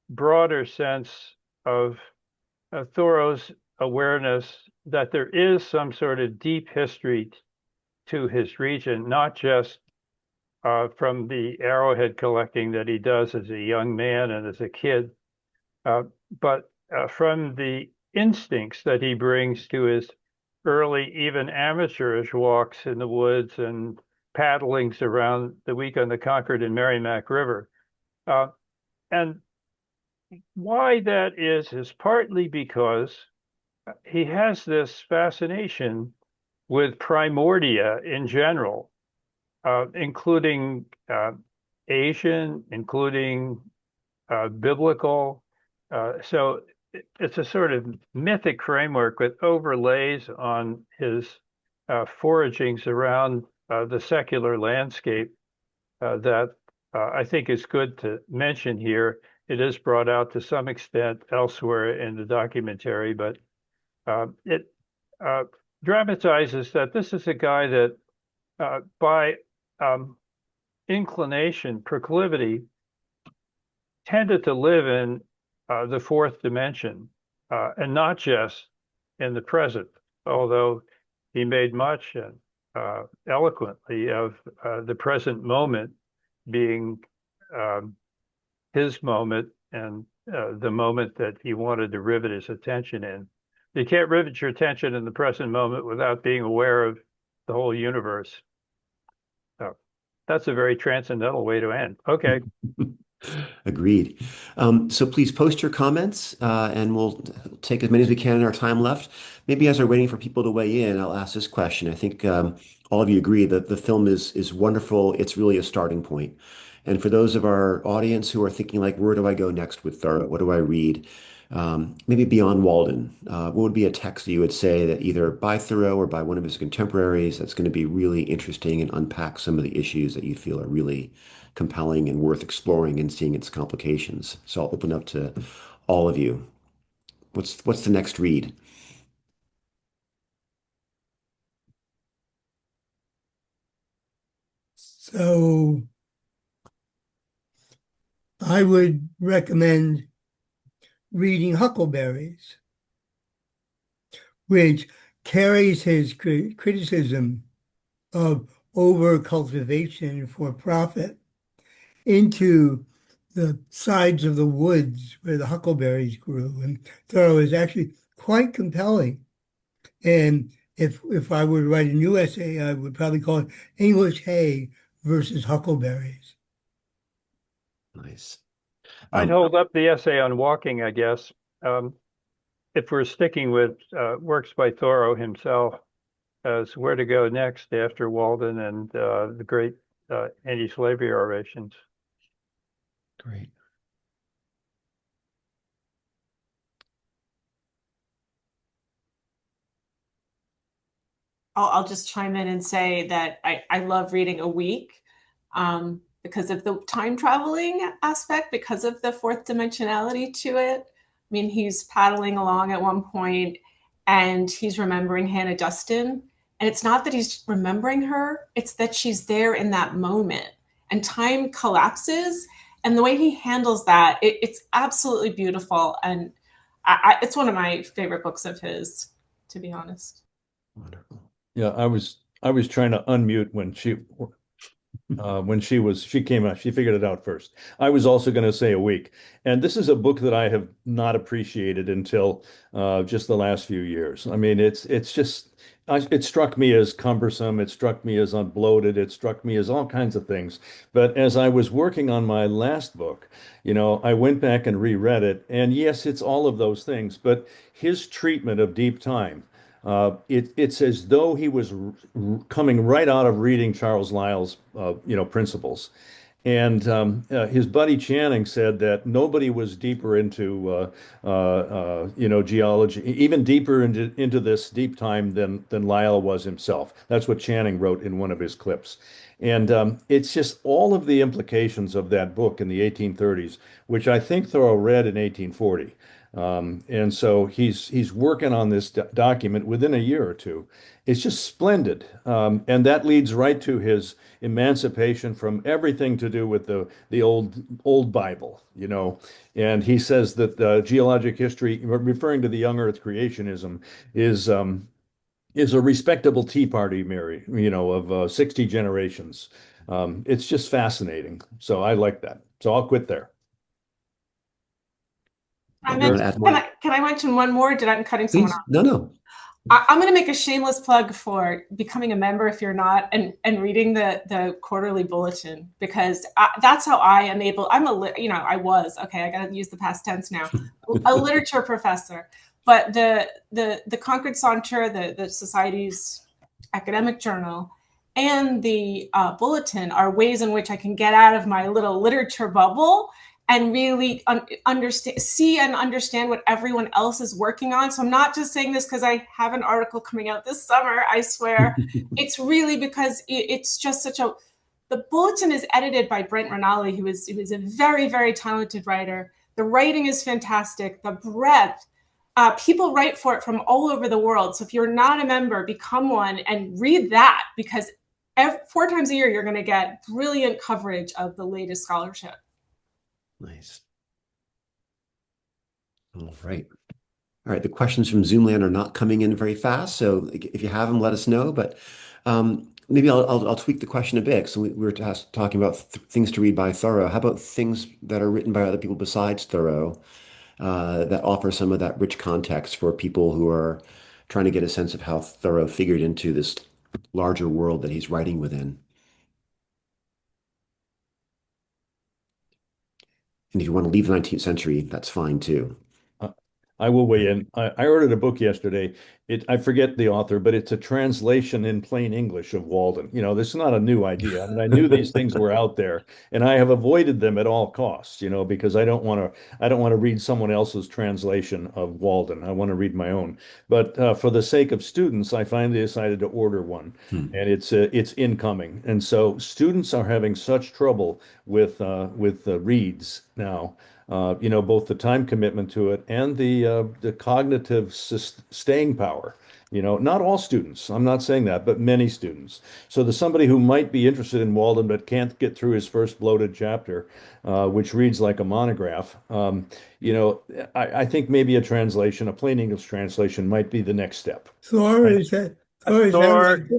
broader sense of Thoreau's awareness that there is some sort of deep history to his region, not just from the arrowhead collecting that he does as a young man and as a kid, but from the instincts that he brings to his early, even amateurish walks in the woods and paddlings around the week on the Concord and Merrimack River. And why that is partly because he has this fascination with primordia in general, including Asian, including biblical. So it's a sort of mythic framework that overlays on his foragings around the secular landscape that I think is good to mention here. It is brought out to some extent elsewhere in the documentary, but it dramatizes that this is a guy that by inclination, proclivity, tended to live in the fourth dimension and not just in the present, although he made much and eloquently of the present moment being his moment and the moment that he wanted to rivet his attention in. You can't rivet your attention in the present moment without being aware of the whole universe. So that's a very transcendental way to end. Okay. Agreed. So please post your comments and we'll take as many as we can in our time left. Maybe as we're waiting for people to weigh in, I'll ask this question. I think all of you agree that the film is wonderful. It's really a starting point. And for those of our audience who are thinking like, where do I go next with Thoreau? What do I read? Maybe beyond Walden, what would be a text that you would say that either by Thoreau or by one of his contemporaries that's going to be really interesting and unpack some of the issues that you feel are really compelling and worth exploring and seeing its complications? So I'll open up to all of you. What's the next read? So I would recommend reading Huckleberries, which carries his criticism of overcultivation for profit into the sides of the woods where the huckleberries grew. And Thoreau is actually quite compelling. And if I were to write a new essay, I would probably call it English Hay versus Huckleberries. Nice. I'd hold up the essay on walking, I guess. If we're sticking with works by Thoreau himself as where to go next after Walden and the great anti-slavery orations. Great. I'll just chime in and say that I love reading A Week because of the time traveling aspect, because of the fourth dimensionality to it. I mean, he's paddling along at one point and he's remembering Hannah Dustin. And it's not that he's remembering her, it's that she's there in that moment and time collapses. And the way he handles that, it's absolutely beautiful. And it's one of my favorite books of his, to be honest. Wonderful. Yeah, I was trying to unmute when she came out. She figured it out first. I was also going to say A Week, and this is a book that I have not appreciated until just the last few years. I mean, it struck me as cumbersome. It struck me as unbloated. It struck me as all kinds of things. But as I was working on my last book, I went back and reread it, and yes, it's all of those things. But his treatment of deep time. It's as though he was coming right out of reading Charles Lyell's, principles. And his buddy Channing said that nobody was deeper into, geology, even deeper into this deep time than Lyell was himself. That's what Channing wrote in one of his clips. And it's just all of the implications of that book in the 1830s, which I think Thoreau read in 1840. And so he's working on this document within a year or two. It's just splendid. And that leads right to his emancipation from everything to do with the old Bible, And he says that geologic history, referring to the young Earth creationism, is a respectable Tea Party, Mary, of 60 generations. It's just fascinating. So I like that. So I'll quit there. Can I mention one more? I'm cutting someone off. No. I'm going to make a shameless plug for becoming a member if you're not, and reading the quarterly bulletin, because that's how I am able. I was okay. I got to use the past tense now. A literature professor, but the Concord Saunter, the Society's academic journal, and the bulletin are ways in which I can get out of my little literature bubble and really see and understand what everyone else is working on. So I'm not just saying this because I have an article coming out this summer, I swear. It's really because it's just the bulletin is edited by Brent Rinaldi, who is a very, very talented writer. The writing is fantastic, the breadth. People write for it from all over the world. So if you're not a member, become one and read that, because 4 times a year, you're going to get brilliant coverage of the latest scholarship. Nice. All right. The questions from Zoomland are not coming in very fast. So if you have them, let us know. But maybe I'll tweak the question a bit. So we were talking about things to read by Thoreau. How about things that are written by other people besides Thoreau that offer some of that rich context for people who are trying to get a sense of how Thoreau figured into this larger world that he's writing within? And if you want to leave the 19th century, that's fine too. I will weigh in. I ordered a book yesterday. I forget the author, but it's a translation in plain English of Walden. This is not a new idea. I mean, I knew these things were out there, and I have avoided them at all costs, because I don't want to read someone else's translation of Walden. I want to read my own. But for the sake of students, I finally decided to order one, and it's incoming. And so students are having such trouble with reads now. Both the time commitment to it and the cognitive staying power. Not all students, I'm not saying that, but many students. So there's somebody who might be interested in Walden but can't get through his first bloated chapter, which reads like a monograph. I think maybe a plain English translation might be the next step. Thor, is that like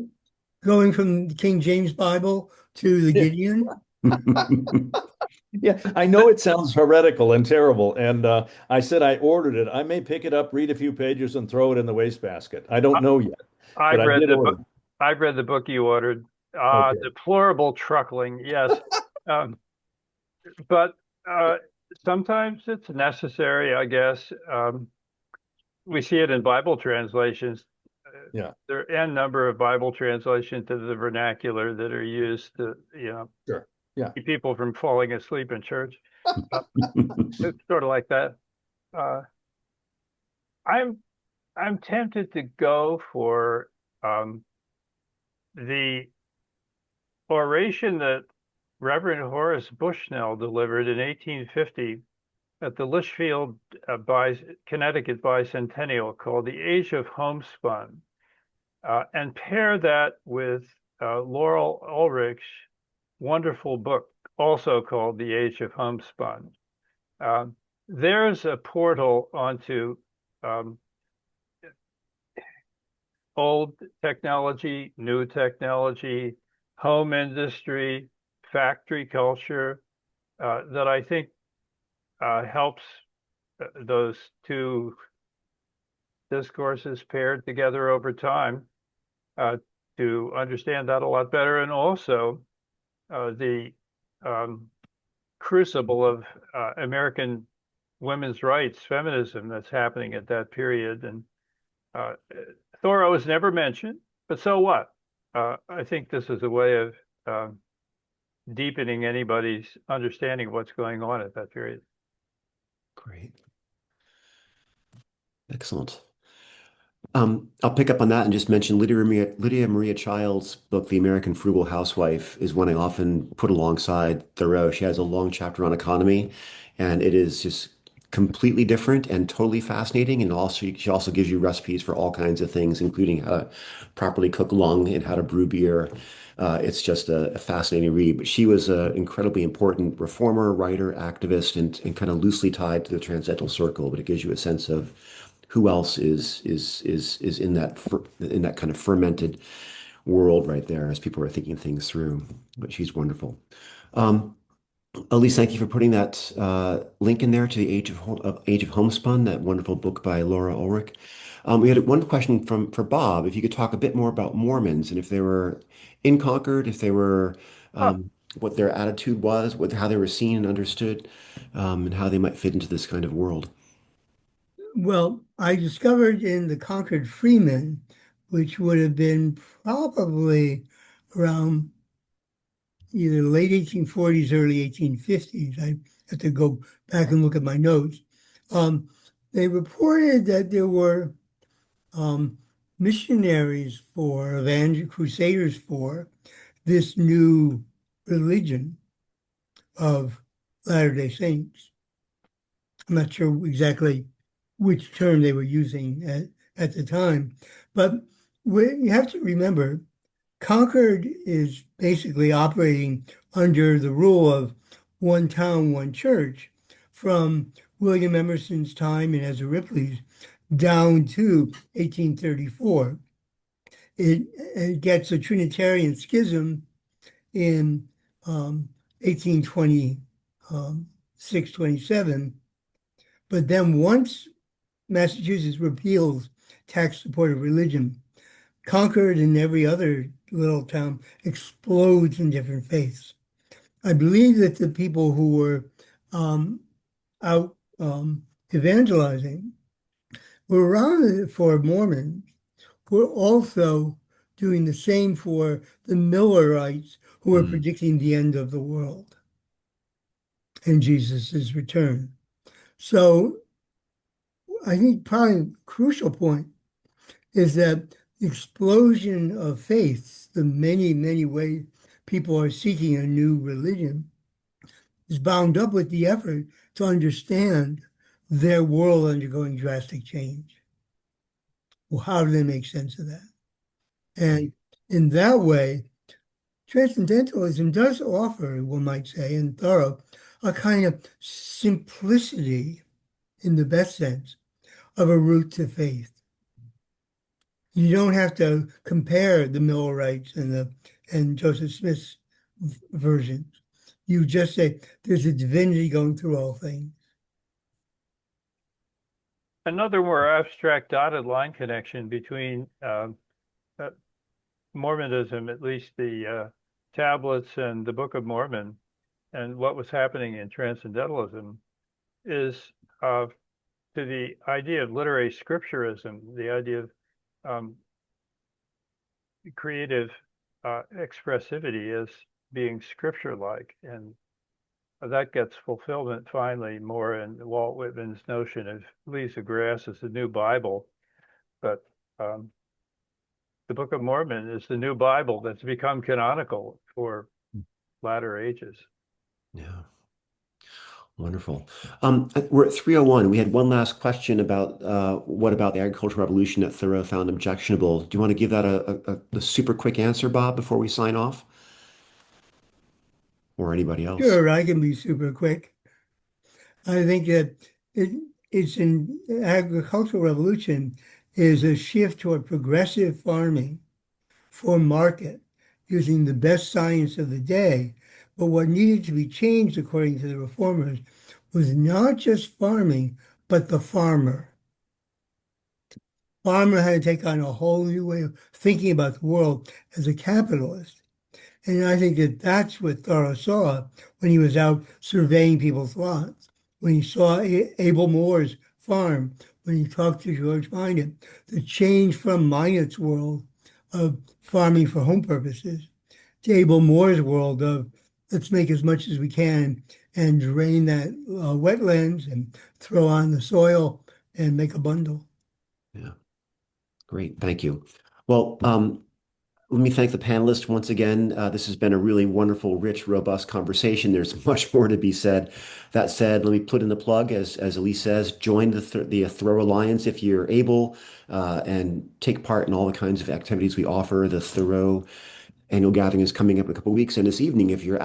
going from the King James Bible to the Gideon? Yeah, I know it sounds heretical and terrible. And I said I ordered it. I may pick it up, read a few pages, and throw it in the wastebasket. I don't know yet, but I've I read did the book. order it. I've read the book you ordered. Okay. Deplorable truckling, yes. Um, but sometimes it's necessary, I guess. We see it in Bible translations. Yeah. There are n number of Bible translations to the vernacular that are used to, Sure. Yeah. keep people from falling asleep in church. It's sort of like that. Uh, I'm I'm tempted to go for the oration that Reverend Horace Bushnell delivered in 1850 at the Litchfield Connecticut Bicentennial, called The Age of Homespun, and pair that with Laurel Ulrich's wonderful book, also called The Age of Homespun. There's a portal onto old technology, new technology, home industry, factory culture, that I think helps those two discourses paired together over time to understand that a lot better. And also the crucible of American women's rights, feminism that's happening at that period. And Thoreau is never mentioned, but so what? I think this is a way of deepening anybody's understanding of what's going on at that period. Great. Excellent. I'll pick up on that and just mention Lydia Maria Child's book, The American Frugal Housewife, is one I often put alongside Thoreau. She has a long chapter on economy, and it is just completely different and totally fascinating. And also, she also gives you recipes for all kinds of things, including how to properly cook lung and how to brew beer. It's just a fascinating read. But she was an incredibly important reformer, writer, activist, and kind of loosely tied to the Transcendental Circle. But it gives you a sense of who else is in that kind of fermented world right there as people are thinking things through. But she's wonderful. Elise, thank you for putting that link in there to the Age of Homespun, that wonderful book by Laura Ulrich. We had one question for Bob, if you could talk a bit more about Mormons and if they were in Concord, if they were what their attitude was, how they were seen and understood, and how they might fit into this kind of world. Well, I discovered in the Concord Freemen, which would have been probably around either late 1840s, early 1850s. I have to go back and look at my notes. They reported that there were missionaries for, crusaders for this new religion of Latter-day Saints. I'm not sure exactly which term they were using at the time, but you have to remember, Concord is basically operating under the rule of one town, one church from William Emerson's time and Ezra Ripley's down to 1834. It gets a Trinitarian schism in 1826, 27. But then once Massachusetts repeals tax-supported religion, Concord and every other little town explodes in different faiths. I believe that the people who were out evangelizing were around for Mormons, were also doing the same for the Millerites who were predicting the end of the world and Jesus's return. So I think probably a crucial point is that the explosion of faiths, the many, many ways people are seeking a new religion, is bound up with the effort to understand their world undergoing drastic change. Well, how do they make sense of that? And in that way, Transcendentalism does offer, one might say, in Thoreau, a kind of simplicity, in the best sense, of a route to faith. You don't have to compare the Millerites and Joseph Smith's versions. You just say there's a divinity going through all things. Another more abstract dotted line connection between Mormonism, at least the tablets and the Book of Mormon, and what was happening in Transcendentalism is to the idea of literary scripturism, the idea of creative expressivity as being scripture-like, and that gets fulfillment finally more in Walt Whitman's notion of leaves of grass as the new Bible. But the Book of Mormon is the new Bible that's become canonical for latter ages. Yeah. Wonderful. We're at 3:01. We had one last question about what about the agricultural revolution that Thoreau found objectionable. Do you want to give that a super quick answer, Bob, before we sign off? Or anybody else? Sure, I can be super quick. I think that it's an agricultural revolution is a shift toward progressive farming for market, using the best science of the day. But what needed to be changed, according to the reformers, was not just farming, but the farmer. Farmer had to take on a whole new way of thinking about the world as a capitalist. And I think that that's what Thoreau saw when he was out surveying people's lots, when he saw Abel Moore's farm, when he talked to George Minot, the change from Minot's world of farming for home purposes to Abel Moore's world of let's make as much as we can and drain that wetlands and throw on the soil and make a bundle. Yeah, great. Thank you. Well, let me thank the panelists once again. This has been a really wonderful, rich, robust conversation. There's much more to be said. That said, let me put in the plug, as Elise says, join the Thoreau Alliance if you're able, and take part in all the kinds of activities we offer. The Thoreau annual gathering is coming up in a couple of weeks, and this evening, if you're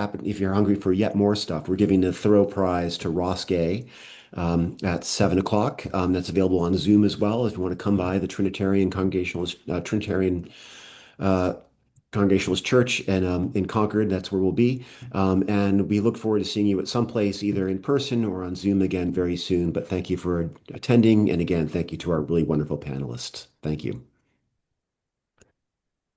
hungry for yet more stuff, we're giving the Thoreau Prize to Ross Gay at 7 o'clock. That's available on Zoom as well if you want to come by the Congregationalist Church and in Concord. That's where we'll be. And we look forward to seeing you at some place, either in person or on Zoom again very soon. But thank you for attending. And again, thank you to our really wonderful panelists. Thank you.